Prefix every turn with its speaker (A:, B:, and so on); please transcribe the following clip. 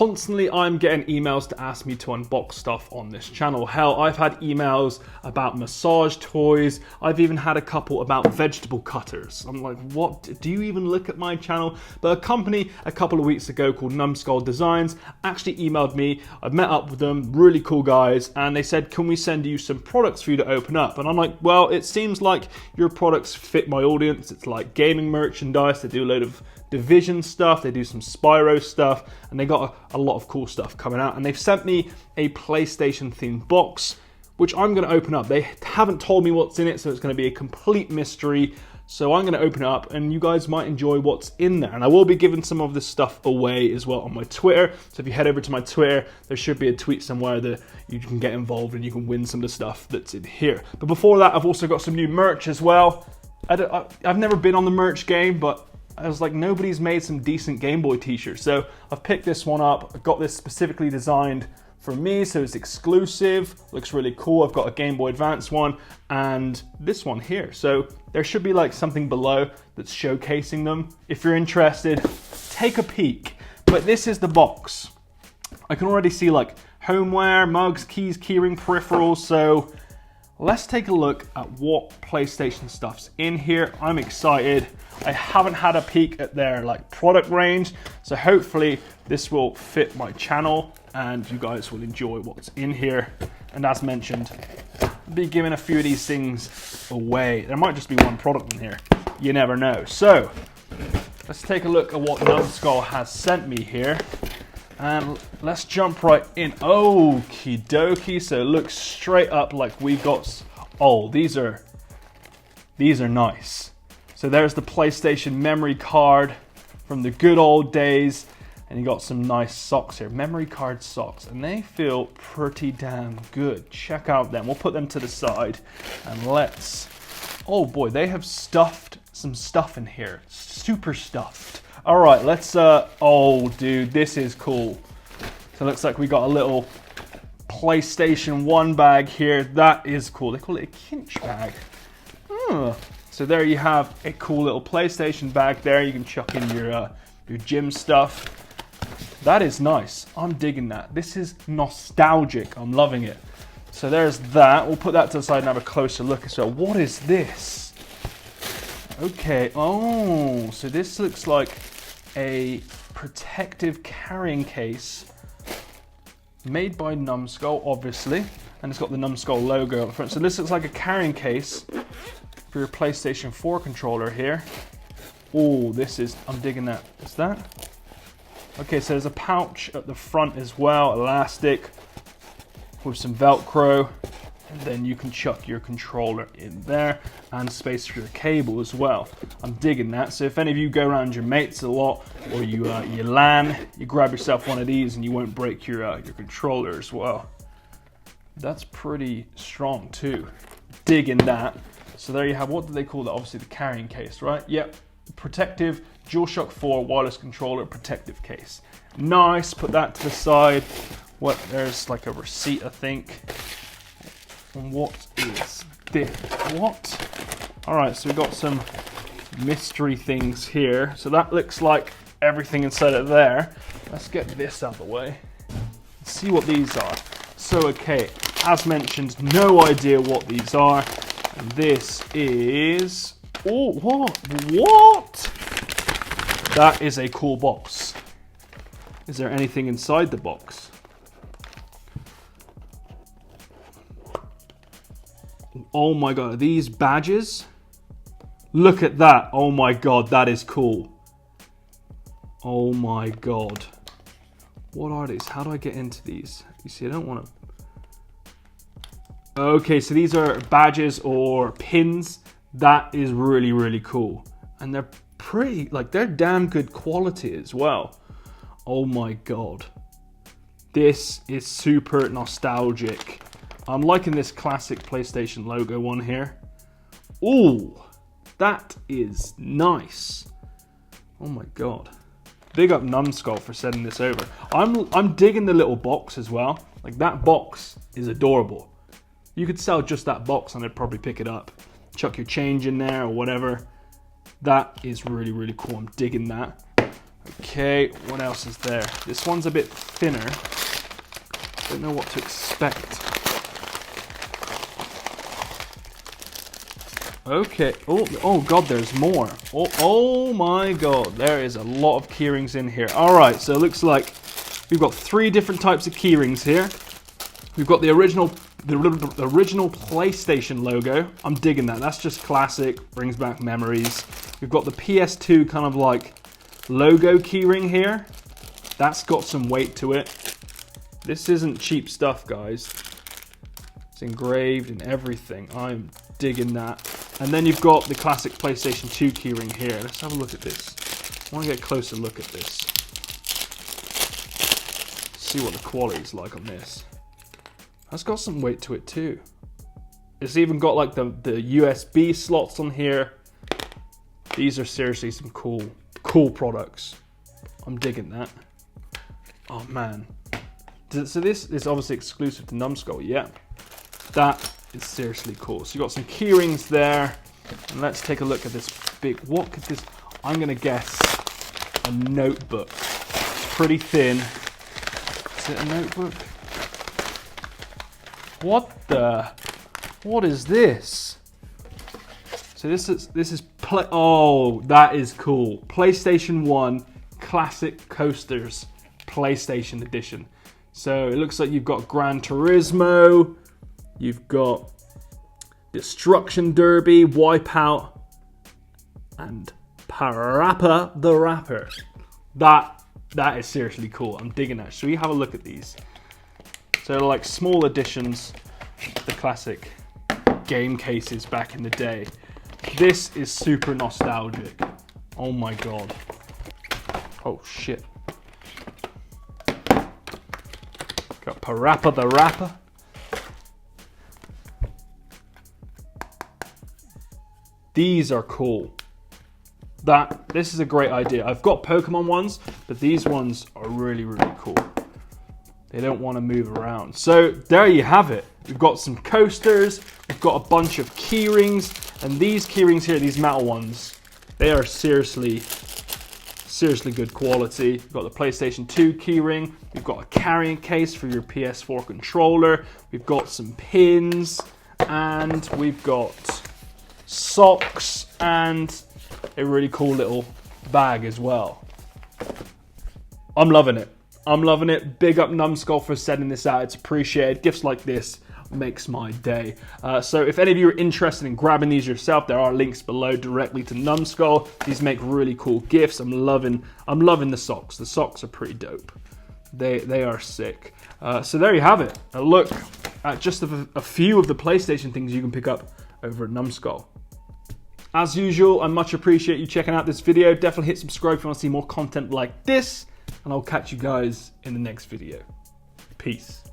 A: constantly I'm getting emails to ask me to unbox stuff on this channel. Hell, I've had emails about massage toys. I've even had a couple about vegetable cutters. I'm like, what? Do you even look at my channel? But a company a couple of weeks ago called Numskull Designs actually emailed me. I've met up with them, really cool guys, and they said, can we send you some products for you to open up? And I'm like, well, it seems like your products fit my audience. It's like gaming merchandise. They do a load of Division stuff, they do some Spyro stuff, and they got a lot of cool stuff coming out. And they've sent me a PlayStation themed box, which I'm going to open up. They haven't told me what's in it, so it's going to be a complete mystery. So I'm going to open it up, and you guys might enjoy what's in there. And I will be giving some of this stuff away as well on my Twitter. So if you head over to my Twitter, there should be a tweet somewhere that you can get involved and you can win some of the stuff that's in here. But before that, I've also got some new merch as well. I've never been on the merch game, but I was like, nobody's made some decent Game Boy t-shirts. So I've picked this one up. I've got this specifically designed for me, so it's exclusive. Looks really cool. I've got a Game Boy Advance one and this one here. So there should be like something below that's showcasing them. If you're interested, take a peek. But this is the box. I can already see like homeware, mugs, keys, keyring, peripherals. So let's take a look at what PlayStation stuff's in here. I'm excited. I haven't had a peek at their like product range, so hopefully this will fit my channel and you guys will enjoy what's in here. And as mentioned, I'll be giving a few of these things away. There might just be one product in here. You never know. So let's take a look at what Numskull has sent me here. And let's jump right in. Okie dokie. So it looks straight up like we got. Oh, these are nice. So there's the PlayStation memory card from the good old days. And you got some nice socks here. Memory card socks. And they feel pretty damn good. Check out them. We'll put them to the side. And let's. Oh boy, they have stuffed some stuff in here. Super stuffed. All right, let's, oh dude, this is cool. So it looks like we got a little PlayStation 1 bag here. That is cool. They call it a kinch bag. So there you have a cool little PlayStation bag there. You can chuck in your gym stuff. That is nice. I'm digging that. This is nostalgic. I'm loving it. So there's that. We'll put that to the side and have a closer look as well. What is this? Okay, oh, so this looks like a protective carrying case made by Numskull, obviously, and it's got the Numskull logo up front. So this looks like a carrying case for your PlayStation 4 controller here. Oh, I'm digging that. Is that? Okay, so there's a pouch at the front as well, elastic, with some Velcro. And then you can chuck your controller in there and space for your cable as well. I'm digging that. So if any of you go around your mates a lot or you LAN, you grab yourself one of these and you won't break your controller as well. That's pretty strong too. Digging that. So there you have, what do they call that? Obviously the carrying case, right? Yep. Protective DualShock 4 wireless controller protective case. Nice. Put that to the side. There's like a receipt, I think. And what is this? What? All right, so we've got some mystery things here. So that looks like everything inside of there. Let's get this out of the way. Let's see what these are. So, okay, as mentioned, no idea what these are. And this is... Oh, what? What? That is a cool box. Is there anything inside the box? Oh my god, are these badges? Look at that. Oh my god, that is cool. Oh my god. What are these? How do I get into these? You see, I don't want to... Okay, so these are badges or pins. That is really, really cool. And they're pretty, like, they're damn good quality as well. Oh my god. This is super nostalgic. I'm liking this classic PlayStation logo one here. Ooh, that is nice. Oh my god. Big up Numskull for sending this over. I'm digging the little box as well. Like, that box is adorable. You could sell just that box and I'd probably pick it up. Chuck your change in there or whatever. That is really, really cool. I'm digging that. Okay, what else is there? This one's a bit thinner. Don't know what to expect. Okay. Oh God, there's more. Oh my God, there is a lot of keyrings in here. All right, so it looks like we've got 3 different types of keyrings here. We've got the original PlayStation logo. I'm digging that. That's just classic. Brings back memories. We've got the PS2 kind of like logo keyring here. That's got some weight to it. This isn't cheap stuff, guys. It's engraved and everything. I'm digging that. And then you've got the classic PlayStation 2 keyring here. Let's have a look at this. I want to get a closer look at this. See what the quality's like on this. That's got some weight to it too. It's even got like the USB slots on here. These are seriously some cool products. I'm digging that. Oh man. So this is obviously exclusive to Numskull, yeah. That is seriously cool. So you got some keyrings there. And let's take a look at this big, what could this, I'm gonna guess a notebook. It's pretty thin. Is it a notebook? What is this? So this is oh, that is cool. PlayStation 1 Classic Coasters PlayStation Edition. So it looks like you've got Gran Turismo, you've got Destruction Derby, Wipeout, and Parappa the Rapper. That is seriously cool. I'm digging that. Should we have a look at these? So they're like small editions, the classic game cases back in the day. This is super nostalgic. Oh my God. Oh shit. Got Parappa the Rapper. These are cool. This is a great idea. I've got Pokemon ones, but these ones are really, really cool. They don't want to move around. So there you have it. We've got some coasters, we've got a bunch of keyrings, and these keyrings here, these metal ones, they are seriously good quality. We've got the PlayStation 2 keyring, we've got a carrying case for your PS4 controller, we've got some pins, and we've got socks, and a really cool little bag as well. I'm loving it. I'm loving it. Big up Numskull for sending this out. It's appreciated. Gifts like this makes my day. So if any of you are interested in grabbing these yourself, there are links below directly to Numskull. These make really cool gifts. I'm loving the socks. The socks are pretty dope. They are sick. So there you have it. A look at just a few of the PlayStation things you can pick up over at Numskull. As usual, I much appreciate you checking out this video. Definitely hit subscribe if you want to see more content like this. And I'll catch you guys in the next video. Peace.